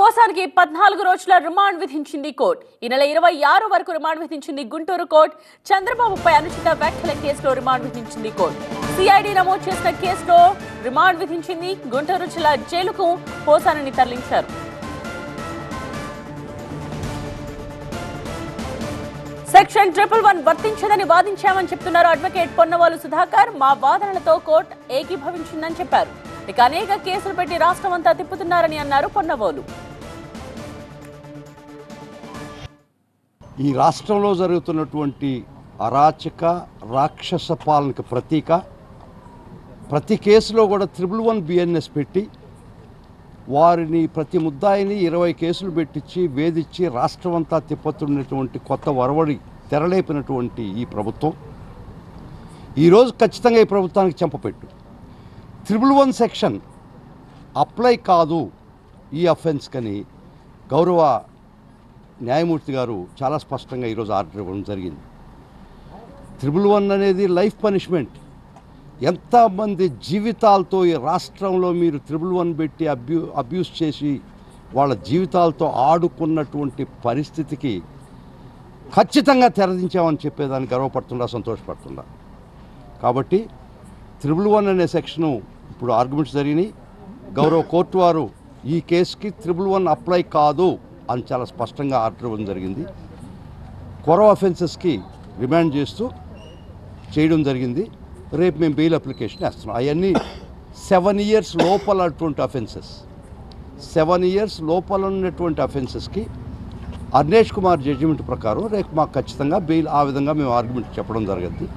పోసానికి 14 రోజుల రిమాండ్ విధించింది కోర్టు. ఈ నెల 26 వరకు రిమాండ్ విధించింది గుంటూరు కోర్టు. చంద్రబాబుపై అనుచిత వ్యాఖ్యల కేసులో రిమాండ్ విధించింది కోర్టు. సిఐడి నమోదు చేసిన కేసులో రిమాండ్ విధించింది. గుంటూరు జిల్లా జైలుకు పోసానిని తరలించారు. సెక్షన్ 111 వర్తించదని వాదించామని చెప్తున్నారు అడ్వకేట్ పొన్నవాలు సుధాకర్. మా వాదనలతో కోర్టు ఏకీభవించిందని చెప్పారు. ఇక అనేక కేసులు పెట్టి రాష్ట్రం అంతా తిప్పుతున్నారని అన్నారు పొన్నవాలు. ఈ రాష్ట్రంలో జరుగుతున్నటువంటి అరాచక రాక్షస పాలనకు ప్రతీక. ప్రతి కేసులో కూడా 111 బిఎన్ఎస్ పెట్టి వారిని ప్రతి ముద్దాయిని 20 కేసులు పెట్టించి వేధించి రాష్ట్రం అంతా తిప్పుతున్నటువంటి కొత్త వరవడి తెరలేపినటువంటి ఈ ప్రభుత్వం ఈరోజు ఖచ్చితంగా ఈ ప్రభుత్వానికి చెంపపెట్టు. 111 సెక్షన్ అప్లై కాదు ఈ అఫెన్స్ కని గౌరవ న్యాయమూర్తి గారు చాలా స్పష్టంగా ఈరోజు ఆర్డర్ ఇవ్వడం జరిగింది. 111 అనేది లైఫ్ పనిష్మెంట్. ఎంతమంది జీవితాలతో ఈ రాష్ట్రంలో మీరు 111 పెట్టి అబ్యూస్ చేసి వాళ్ళ జీవితాలతో ఆడుకున్నటువంటి పరిస్థితికి ఖచ్చితంగా తెరదించామని చెప్పేదాన్ని గర్వపడుతుందా, సంతోషపడుతుందా. కాబట్టి 111 అనే సెక్షను ఇప్పుడు ఆర్గ్యుమెంట్స్ జరిగినాయి. గౌరవ కోర్టు వారు ఈ కేసుకి 111 అప్లై కాదు అని చాలా స్పష్టంగా ఆర్డర్ ఇవ్వడం జరిగింది. కొరవ అఫెన్సెస్కి రిమాండ్ చేస్తూ చేయడం జరిగింది. రేపు మేము బెయిల్ అప్లికేషన్ వేస్తున్నాం. అవన్నీ 7 years లోపల అటువంటి అఫెన్సెస్. 7 years లోపల ఉన్నటువంటి అఫెన్సెస్కి అర్నేష్ కుమార్ జడ్జిమెంట్ ప్రకారం రేపు మాకు ఖచ్చితంగా బెయిల్ ఆ విధంగా మేము ఆర్గ్యుమెంట్ చెప్పడం జరుగుతుంది.